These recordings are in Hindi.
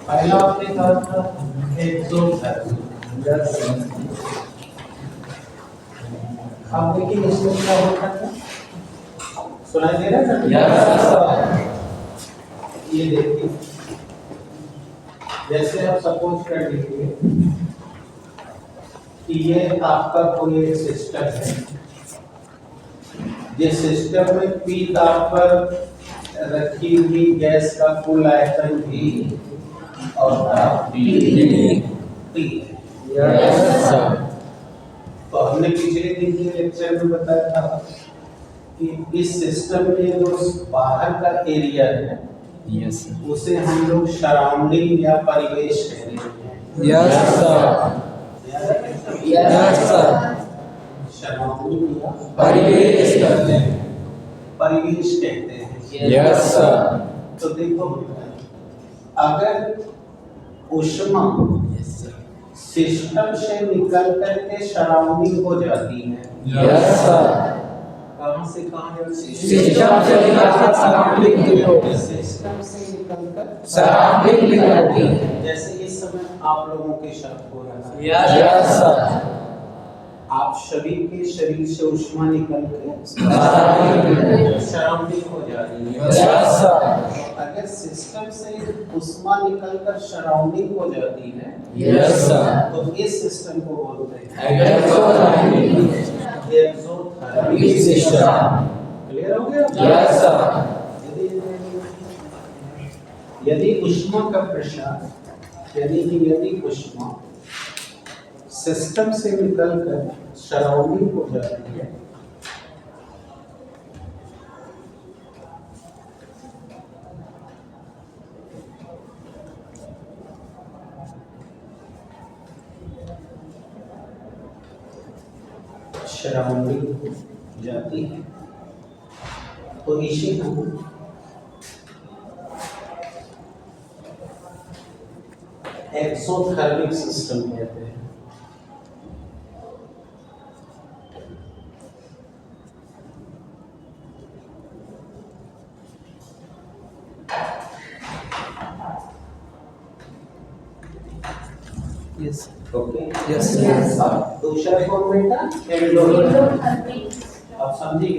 पहला आपने कहा था एक्सोथर्मिक। अब देखिए इसमें क्या होता है, सुनाई दे रहा है? ये देखिए, जैसे आप सपोज कर लीजिए कि ये आपका कोई एक सिस्टम है, जिस सिस्टम में P ताप पर रखी हुई गैस का कुल आयतन भी और ताप T। तो हमने पिछले दिन के लेक्चर में बताया था कि इस सिस्टम के जो बाहर का एरिया है उसे हम लोग सराउंडिंग या परिवेश कहते हैं। सराउंडिंग या परिवेश कहते हैं। तो देखो, अगर ऊष्मा सिस्टम से निकल करके सराउंडिंग हो जाती है, कहाँ से कहाँ जाती है? सिस्टम से निकलकर सराउंडिंग। जैसे इस समय आप लोगों के साथ हो रहा है, आप सभी के शरीर से ऊष्मा निकल के सराउंडिंग हो जा रही है। अगर सिस्टम से ऊष्मा निकलकर सराउंडिंग हो जाती है तो इस सिस्टम को बोलते हैं एक्सोथर्मिक सिस्टम। क्लियर हो गया? यदि ऊष्मा का प्रसार, यदि ऊष्मा सिस्टम से निकलकर सराउंडिंग हो जाती है तो इसे हम एक्सोथर्मिक सिस्टम कहते हैं। दूसरा कौन बेटा? एंडोथर्मिक। आप समझ गए?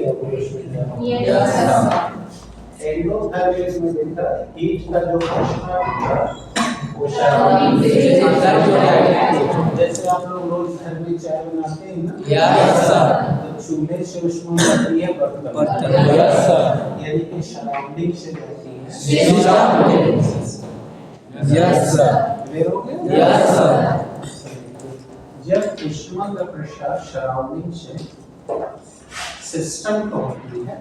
एंडोथर्मिक में बेटा हीट का जो प्रश्न वो सराउंडिंग से अंदर जो है, जैसे आप लोग रोज घर में चाय बनाते हैं ना, तो चूल्हे से ऊष्मा जाती है बर्तन, यानी कि सराउंडिंग से जाती है। जब ऊष्मा का प्रसार सराउंडिंग से सिस्टम को होती है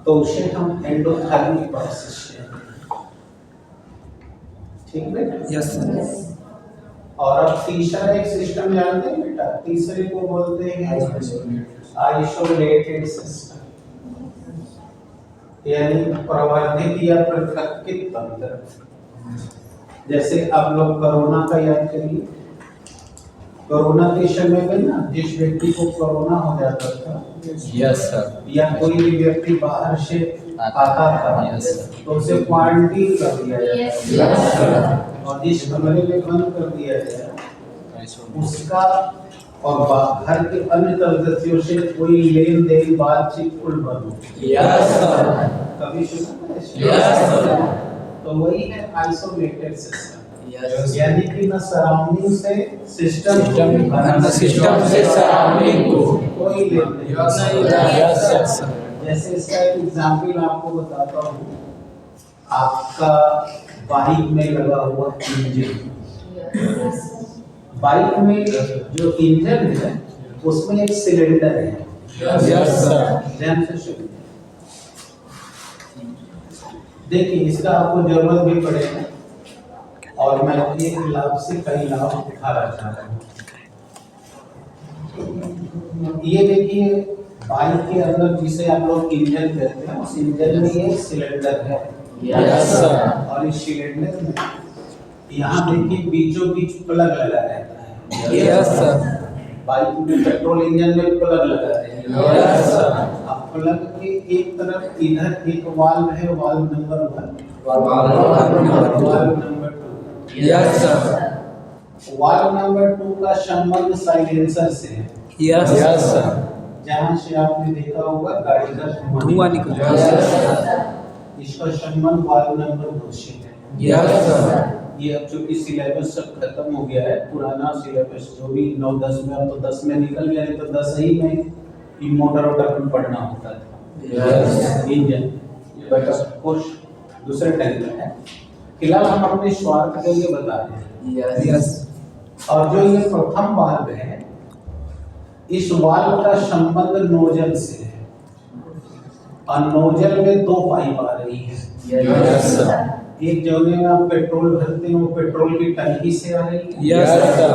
तो उसे हम एंडोथर्मिक प्रोसेस कहते हैं। ठीक है? Yes sir. और अब तीसरा एक सिस्टम जानते हैं बेटा, तीसरे को बोलते हैं आइसोलेटेड सिस्टम, यानी प्रवर्धित या पृथक्कृत तंत्र। जैसे आप लोग कोरोना का याद करिए, कोरोना के समय में ना जिस व्यक्ति को कोरोना हो जाता था, यस सर, या कोई भी व्यक्ति बाहर से आता था, तो उसे क्वारंटीन कर दिया जाता और जिस कमरे में बंद कर दिया गया उसका और घर के अन्य सदस्यों से कोई लेन देन बातचीत कुल बंद। कभी सुना? तो वही है आइसोलेटेड सिस्टम, यानी कि न सराउंडिंग से सिस्टम से सराउंडिंग को कोई लेन देन। जैसे इसका एक एग्जाम्पल आपको बताता हूँ, आपका बाइक में लगा हुआ इंजन, बाइक में जो इंजन है उसमें एक सिलेंडर है। देखिए, इसका आपको जरूरत भी पड़ेगा और मैं एक लाभ से कई लाभ उठाना चाह रहा हूँ। ये देखिए बाइक के अंदर जिसे आप लोग इंजन कहते हैं, उस इंजन में ये सिलेंडर है। Yes sir. और इस सिलेंडर में यहाँ देखिए बीचों बीच प्लग लगा रहता है। Yes sir. बाइक में पेट्रोल इंजन में प्लग लगा रहता है। Yes sir. अब प्लग के एक तरफ इधर एक वाल्व है, valve number 1, valve number 2। Yes sir. Valve number 2 का संबंध साइलेंसर से है। Yes sir. जहाँ से आपने देखा होगा गाड़ी का धुआं निकलता है। इसका संबंध वाल्व नंबर 2 से है। Yes sir. ये अब चूंकि सिलेबस सब खत्म हो गया है, पुराना सिलेबस जो भी 9-10 में, अब तो 10 में निकल गया, नहीं तो 10 ही में मोटर वोटर में पढ़ना होता था। Yes. Engine but of course दूसरे टाइम में है। फिलहाल हम अपने स्वार्थ के लिए बता रहे हैं। यस। और जो ये प्रथम वाल्व है, इस वाल्व का संबंध नोजल से है और नोजल में 2 पाइप आ रही है। Yes sir. एक जोने में आप पेट्रोल भरते हैं, वो पेट्रोल की टंकी से आ रही है। Yes sir.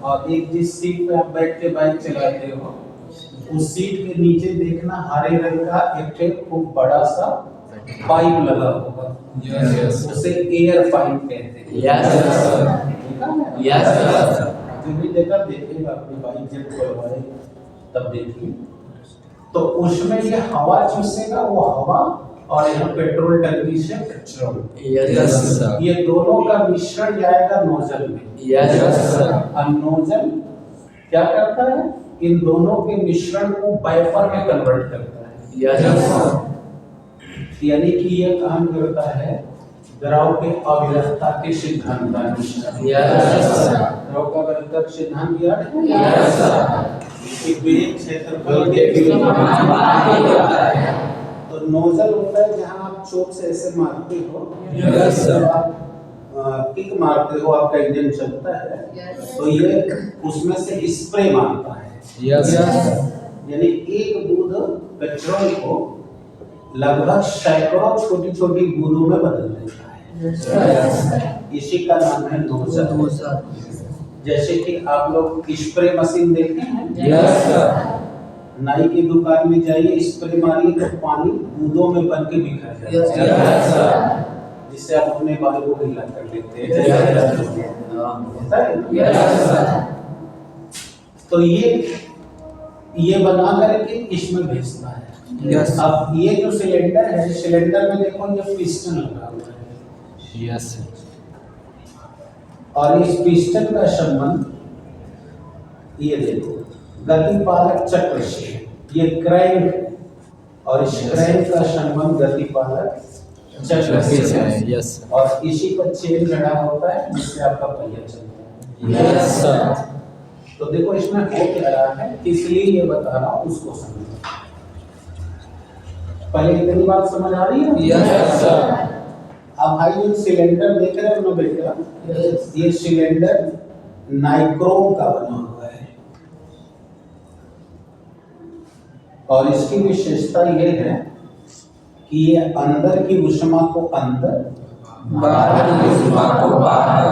और एक जिस सीट पे आप बैठ के बाइक चलाते हो, उस सीट के नीचे देखना हरे रंग का एक खूब बड़ा सा पाइप लगा होगा। यस। उसे एयर पाइप कहते हैं। Yes sir. Yes sir. जो भी देखा देखेगा, अपनी बाइक जब खुलवाए तब देखिए, तो उसमें ये हवा चूसेगा, वो हवा, और यहाँ पेट्रोल टंकी से पेट्रोल। Yes sir. ये दोनों का मिश्रण जाएगा नोजल में। Yes sir. और नोजल क्या करता है, इन दोनों के मिश्रण को वाइपर में कन्वर्ट करता है। Yes sir. यानी कि ये काम करता है द्रव के अविरतता के सिद्धांतानुसार। Yes sir. द्रव का अविरतता का सिद्धांत याद है? Yes sir. कि वेग क्षेत्रफल के विलोमानुपाती होता है। तो नोजल होता है जहां आप चोट से ऐसे मारते हो। Yes sir. आप किक मारते हो, आपका इंजन चलता है, तो ये उसमें से स्प्रे मारता है। Yes sir. यानी एक बूंद पेट्रोल को लगभग सैकड़ों छोटी छोटी बूंदों में बदल देता है। इसी का नाम है नोजल। जैसे कि आप लोग स्प्रे मशीन देखे हैं? Yes sir. नाई की दुकान में जाइए, स्प्रे मारिए तो पानी बूंदों में बन के बिखर जाता है। Yes sir. जिससे आप अपने बाल को ढीला कर लेते हैं। Yes sir. तो ये बना करके इसमें भेजता है। यस। अब ये जो सिलेंडर है, सिलेंडर में देखो ये पिस्टन लगा हुआ है। यस। और इस पिस्टन का संबंध ये देखो गतिपालक चक्र से, ये क्रैंक, और इस क्रैंक का संबंध गतिपालक चक्र से है। यस। और इसी पर चेन लगा होता है जिससे आपका पहिया चलता है। Yes sir. तो देखो इसमें हो क्या रहा है, इसलिए ये बता रहा हूँ, उसको समझो। पहले इतनी बात समझ आ रही है? Yes sir. अब भाई जो सिलेंडर देख रहे हो ना बेटा, ये सिलेंडर नाइक्रोम का बना हुआ है। और इसकी विशेषता ये है कि ये अंदर की ऊष्मा को अंदर, बाहर की ऊष्मा को बाहर,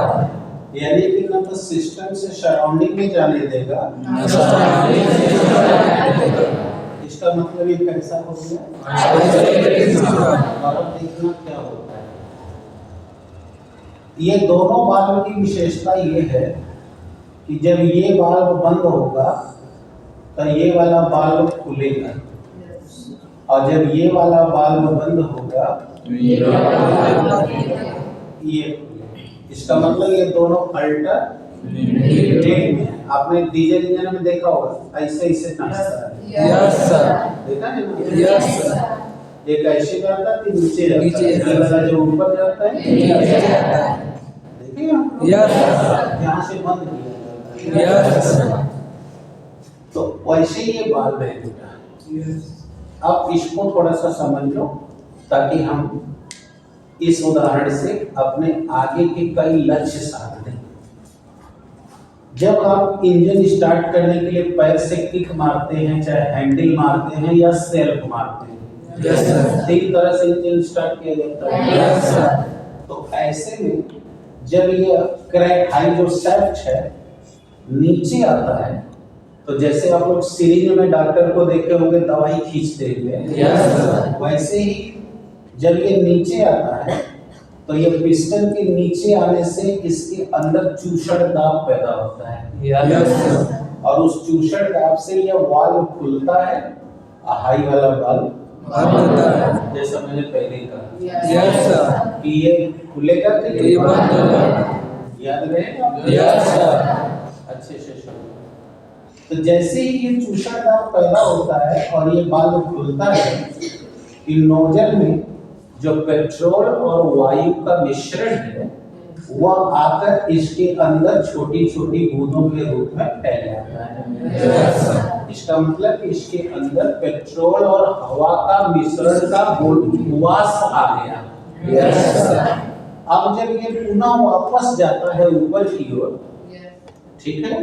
यानी कि ना तो सिस्टम से सराउंडिंग में जाने देगा। इसका मतलब ये कैसा हो गया? और अब देखना क्या होता है। ये दोनों वाल्व की विशेषता ये है कि जब ये वाल्व बंद होगा तो ये वाला वाल्व खुलेगा, और जब ये वाला वाल्व बंद होगा ये, इसका मतलब ये दोनों अल्टरनेट में। आपने डीजल इंजन में देखा होगा ऐसे ऐसे नाचता है। Yes sir. देखा है ना? Yes sir. एक ऐसे जाता है, फिर नीचे जाता है, ये वाला जो ऊपर जाता है देखिए आप। यस। यहाँ से बंद किया जाता है। यस। तो वैसे ये वाल्व है बेटा। अब इसको थोड़ा सा समझ लो ताकि हम इस उदाहरण से अपने आगे के कई लक्ष्य साध लें। जब आप इंजन स्टार्ट करने के लिए पैर से किक मारते हैं, चाहे हैंडल मारते हैं या सेल्फ मारते हैं, यस सर। 3 तरह से इंजन स्टार्ट किया जाता है। Yes sir. तो ऐसे में जब ये क्रैंक हाई जो शाफ्ट है नीचे आता है तो जैसे आप लोग सिरिंज में डॉक्टर को देखे होंगे दवाई खींचते हुए, वैसे ही जब ये नीचे आता है तो ये पिस्टन के नीचे आने से इसके अंदर चूषण दाब पैदा होता है, और उस चूषण दाब से ये वाल्व खुलता है, हाई वाला वाल्व, जैसा मैंने पहले कहा कि ये खुलेगा तो ये बंद होगा, याद रहेगा अच्छे से। तो जैसे ही ये चूषण दाब पैदा होता है और ये वाल्व खुलता है, कि नोजल में जो पेट्रोल और वायु का मिश्रण है वह आकर इसके अंदर छोटी छोटी बूंदों के रूप में फैल जाता है। इसका मतलब कि इसके अंदर पेट्रोल और हवा का मिश्रण का वाष्प आ गया। अब जब ये पुनः वापस जाता है ऊपर की ओर, ठीक है,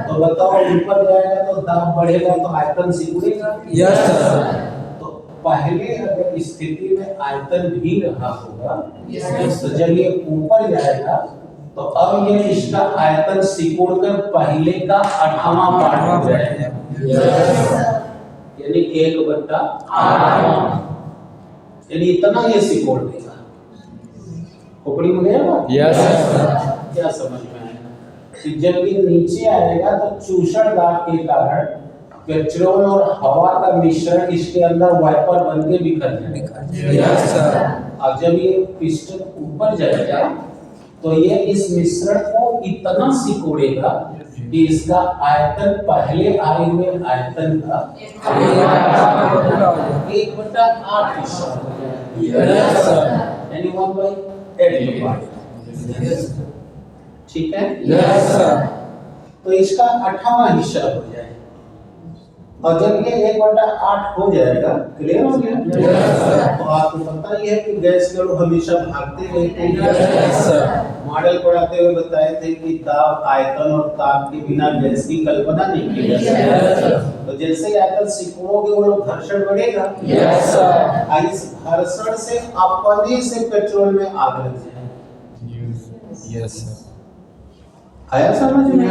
तो बताओ ऊपर जाएगा तो दाब बढ़ेगा तो आयतन सिकुड़ेगा। पहले अगर स्थिति में आयतन भी रहा होगा, तो जब ये ऊपर जाएगा तो अब ये इसका आयतन सिकुड़कर पहले का 8वां पार्ट हो जाएगा, यानी 1/8, यानी इतना ये सिकुड़ देगा। खोपड़ी में गया क्या समझ में आया? कि जब ये नीचे आएगा तो चूषण दाब के कारण पेट्रोल और हवा का मिश्रण इसके अंदर वाइपर बन के बिखर जाएगा। अब जब ये पिस्टन ऊपर जाएगा तो ये इस मिश्रण को इतना सिकोड़ेगा कि इसका आयतन पहले आए हुए आयतन का 1/8 हिस्सा हो जाएगा, यानी 1/8। ठीक है, तो इसका 8वां हिस्सा हो जाएगा। और जब ये 1/8 हो जाएगा, क्लियर हो गया? तो आपको पता ही है कि गैस के लोग हमेशा भागते रहते हैं। मॉडल पढ़ाते हुए बताए थे कि दाब, आयतन और ताप के बिना गैस की कल्पना नहीं की जा सकती। तो जैसे ही आयतन सिकुड़ोगे वो लोग घर्षण बढ़ेगा, इस घर्षण से अपने से पेट्रोल में आग लग जाएगी। आया समझ में?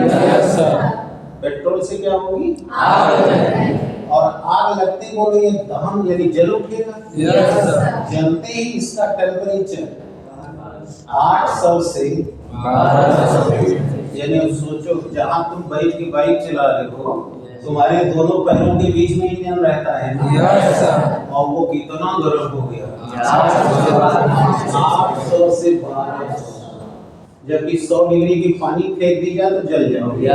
पेट्रोल से क्या होगी? आग लगेगी, और आग लगते बोले ये दहन यानी जल उठेगा। जलते ही इसका टेम्परेचर 800 से 1200, यानी अब सोचो जहां तुम बैठ के बाइक चला रहे हो, तुम्हारे दोनों पैरों के बीच में इंजन रहता है, और वो कितना गर्म हो गया, 800 से 1200। जबकि 100 डिग्री की पानी फेंक दी जाए तो जल जाओगे।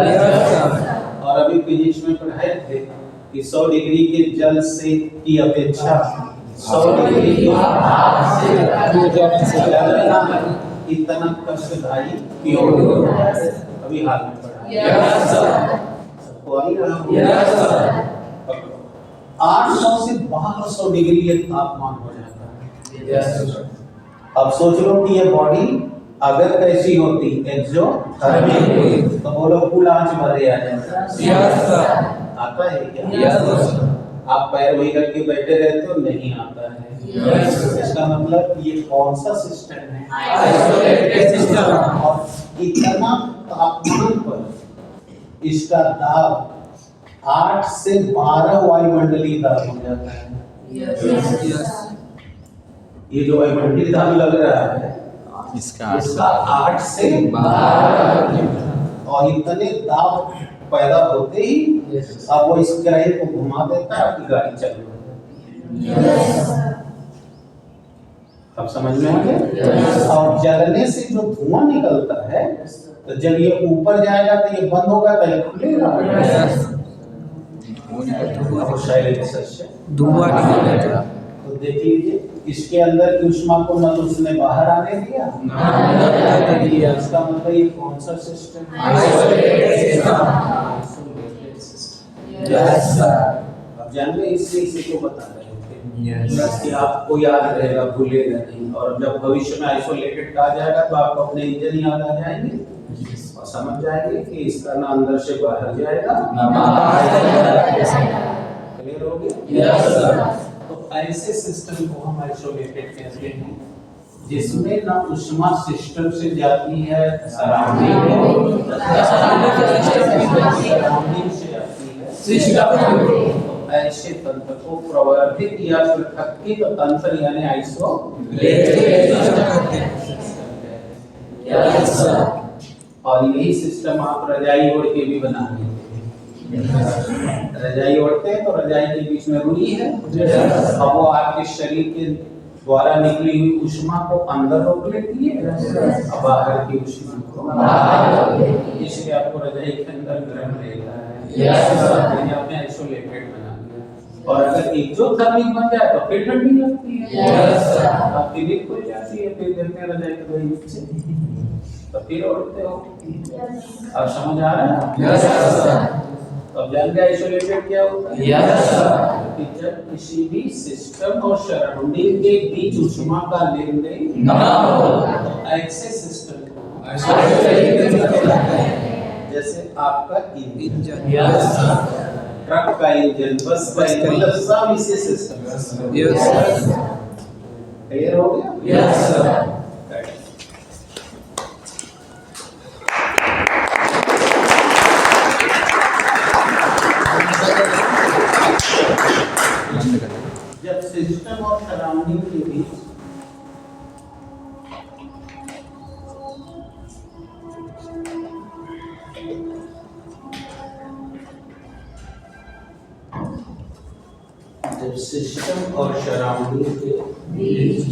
और अभी फिजिक्स में पढ़ाए थे कि 100 डिग्री के जल से की अपेक्षा 100 डिग्री की आग से इतना कष्टदायी क्यों? अभी हाथ में पढ़ा, सबको आई रहा। 800 से 1200 डिग्री ये तापमान हो जाता है। अब सोच लो कि ये बॉडी अगर कैसी होती एक्सोथर्मिक, तो बोलो फुल आंच भरे आ जाता। आता है क्या? आप पैर वही करके बैठे रहते हो, नहीं आता है। इसका मतलब ये कौन सा सिस्टम है? Isolated system. और इतना तापमान पर इसका दाब 8 से 12 वायुमंडलीय दाब हो जाता है। ये जो वायुमंडलीय दाब लग रहा है इसका 8 से 12, और इतने दाब पैदा होते ही अब वो इस ग्रह को घुमा देता है, आपकी गाड़ी चल रही है। अब समझ में आ गया? और जलने से जो धुआं निकलता है, तो जब ये ऊपर जाएगा तो ये बंद होगा तो ये खुलेगा, धुआं निकलेगा। तो देख लीजिए इसके अंदर की ऊष्मा को न तो उसने बाहर आने दिया, इसका मतलब ये कौन सा सिस्टम है? Isolated system. अब जान गए, इसलिए इसी को बता रहे थे कि आपको याद रहेगा, भूलेगा नहीं। और जब भविष्य में आइसोलेटेड कहा जाएगा तो आपको अपने इंजन याद आ जाएंगे और समझ जाएंगे कि इसका ना अंदर से बाहर जाएगा ना बाहर। क्लियर हो गया? तो ऐसे सिस्टम को हम आइसोलेटेड कहते हैं, जिसमें ना ऊष्मा सिस्टम से जाती है सराउंडिंग से तो ऐसे तंत्र को प्रवर्धित या पृथक्कित तंत्र यानी और यही सिस्टम आप रजाई ओढ़ के भी बना लेते हैं। रजाई ओढ़ते हैं तो रजाई के बीच में रुई है, अब वो आपके शरीर के द्वारा निकली हुई ऊष्मा को अंदर रोक लेती है और बाहर की ऊष्मा को, इसलिए आपको रजाई के अंदर गर्म रहता है। आपने आइसोलेटेड बना दिया। और अगर एक्सोथर्मिक बन जाए तो फिर ठंडी लगती है, आपकी नींद खुल जाती है, फिर देखते हैं रजाई के नीचे तो फिर उठते हो। अब समझ आ रहा है? अब जान गए आइसोलेटेड क्या होता है? कि जब किसी भी सिस्टम और सराउंडिंग के बीच ऊष्मा का लेन देन ना हो, ऐसे सिस्टम को जैसे आपका इंजन, ट्रक का इंजन, बस का इंजन, मतलब सब इसी सिस्टम। क्लियर हो गया? Yes sir. जब सिस्टम और सराउंडिंग के बीच के बीच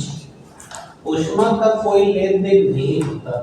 ऊष्मा का कोई लेन देन नहीं होता,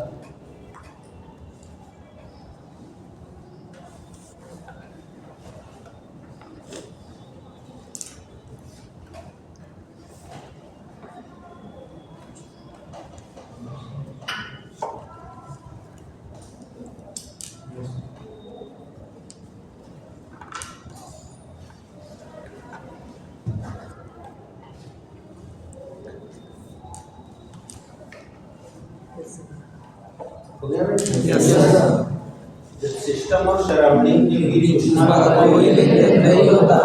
जब सिस्टम और सराउंडिंग के बीच ऊष्मा का कोई लेन देन नहीं होता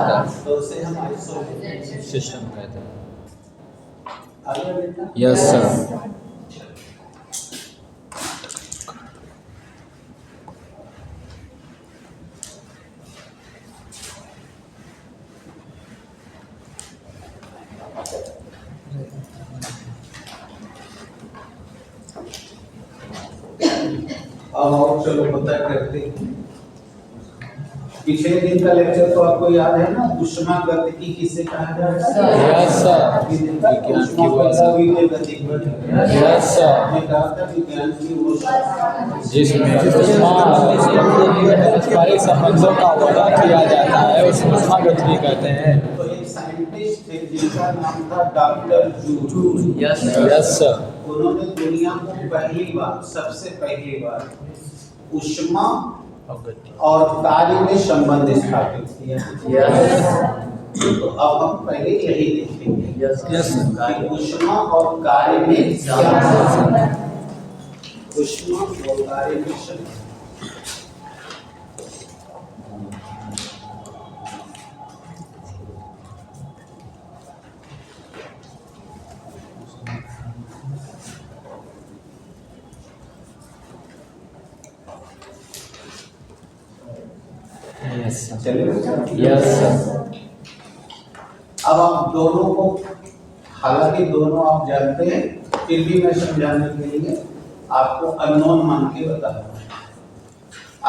तो उसे हम आइसोलेटेड सिस्टम कहते हैं। आगे बेटा। Yes sir. अब चलो पता करते हैं। पिछले दिन का लेक्चर तो आपको याद है ना, ऊष्मा गतिकी किसे कहा जाता है? Yes sir. विज्ञान की गतिकी। Yes sir. हमने कहा था विज्ञान की ऊष्मा जिसमें पारस्परिक संबंधों का वर्णन किया जाता है उसे ऊष्मा गतिकी कहते हैं। तो एक साइंटिस्ट थे जिनका नाम था डॉक्टर जूल। Yes sir. उन्होंने दुनिया को पहली बार, सबसे पहली बार ऊष्मा और कार्य में संबंध स्थापित किया। तो अब हम पहले यही देखेंगे कि ऊष्मा और कार्य में संबंध। ऊष्मा और कार्य में संबंध। Yes sir. अब आप दोनों को, हालांकि दोनों आप जानते हैं, फिर भी मैं समझाने के लिए आपको अननोन मान के बता रहा हूं।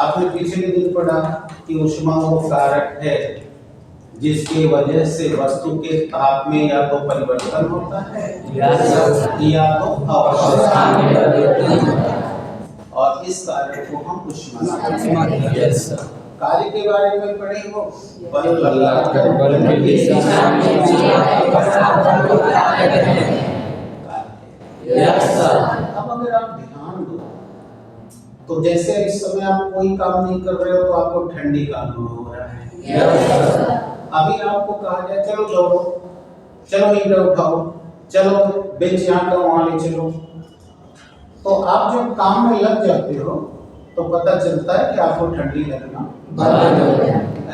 आपने पिछले दिन पढ़ा कि ऊष्मा वो कारक है जिसकी वजह से वस्तु के ताप में या तो परिवर्तन होता है या तो अवशोषण, और इस कार्य को हम ऊष्मा कहते हैं। कार्य के बारे में पढ़े हो, बल लगाकर बल के दिशा में। अब अगर आप ध्यान दो तो जैसे इस समय आप कोई काम नहीं कर रहे हो तो आपको ठंडी का अनुभव हो रहा है। अभी आपको कहा जाए चलो दौड़ो, चलो ईंटें उठाओ, चलो बेंच यहाँ का वहाँ ले चलो, तो आप जब काम में लग जाते हो तो पता चलता है कि आपको ठंडी लगना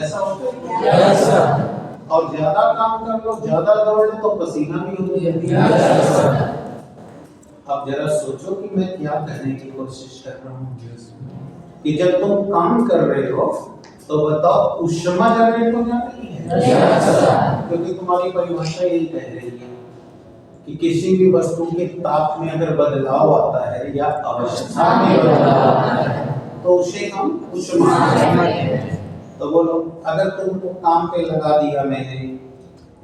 ऐसा होता है। और ज्यादा काम कर लो, ज्यादा दौड़ लो तो पसीना भी होने लगता है। अब जरा सोचो कि मैं क्या कहने की कोशिश कर रहा हूँ कि जब तुम काम कर रहे हो तो बताओ ऊष्मा जनरेट हो जाती है? क्योंकि तुम्हारी परिभाषा यही कह रही है कि किसी भी वस्तु के ताप में अगर बदलाव आता है या अवस्था में बदलाव आता है तो उसे हम ऊष्मा कहते हैं। तो बोलो अगर तुमको काम पे लगा दिया मैंने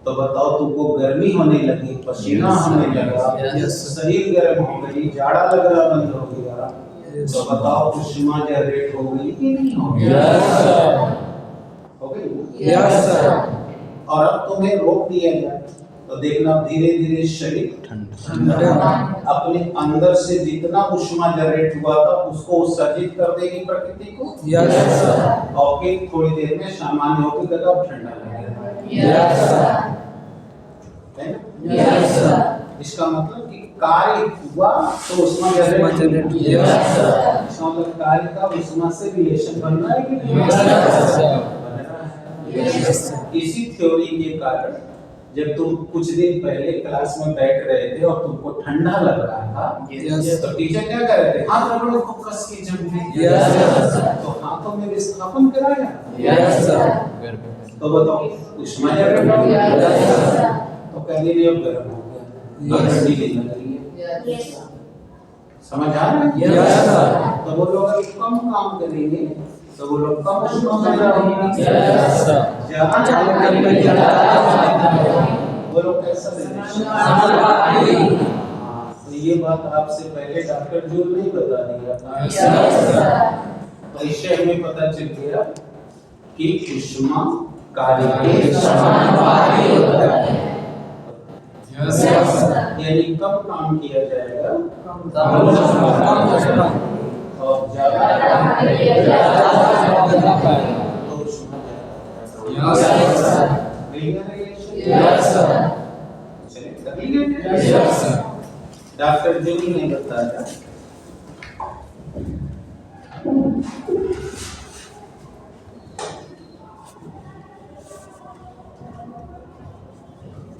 तो बताओ तुमको गर्मी होने लगी, पसीना होने लगा, शरीर गर्म हो गई, जाड़ा लग रहा बंद हो गया, तो बताओ ऊष्मा जनरेट हो गई कि नहीं हो गई? हो गई। और अब तुम्हें रोक दिया जाए तो देखना धीरे धीरे शरीर अपने अंदर से जितना ऊष्मा जनरेट हुआ था उसको उत्सर्जित कर देगी प्रकृति को। और फिर थोड़ी देर में सामान्य होकर गला ठंडा लगेगा। है ना? इसका मतलब कि कार्य हुआ तो ऊष्मा जनरेट किया। इसका मतलब कार्य का ऊष्मा से रिलेशन बन रहा है कि नहीं? इसी थ्योरी के कारण जब तुम कुछ दिन पहले क्लास में बैठ रहे थे और तुमको ठंडा लग रहा था तो टीचर क्या कर रहे थे? हाथ रगड़ो को कस के जमने। तो हाथों में विस्थापन कराया। तो बताओ ऊष्मा जनरेट हो गया। तो कहने लिए अब गर्म हो गया, ठंडी नहीं लग रही है। समझ आ रहा है? तो वो लोग अगर कम काम करेंगे तो वो लोग कम ऊष्मा पैदा होगी। वो लोग कैसा तो ये बात आपसे पहले डॉक्टर जूल नहीं बता दिया। तो इससे हमें पता चल गया कि ऊष्मा कार्य के समानुपाती होता है। यानी कम काम किया जाएगा और ज्यादा तो ऊष्मा डॉक्टर जूल ने बताया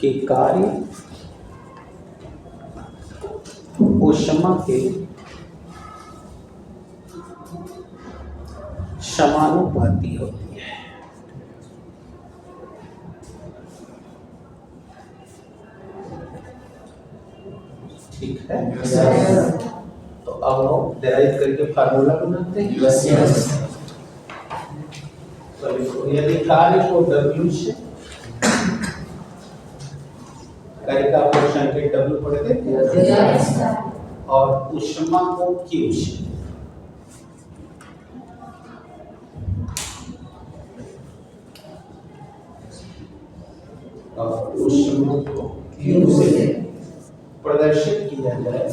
कि कार्य ऊष्मा के समानुपाती होती है। ठीक है? तो अब हम डेराइव करके फार्मूला बनाते हैं। तो यदि कार्य को W से कार्य का पोर्शन के W पढ़ते थे और ऊष्मा को Q से और ऊष्मा को Q से प्रदर्शित किया जाए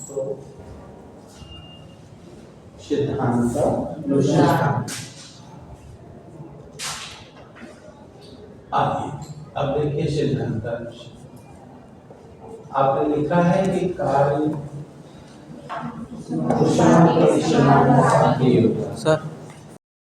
तो सिद्धांत अब देखिए सिद्धांत आपने लिखा है कि कार्य सर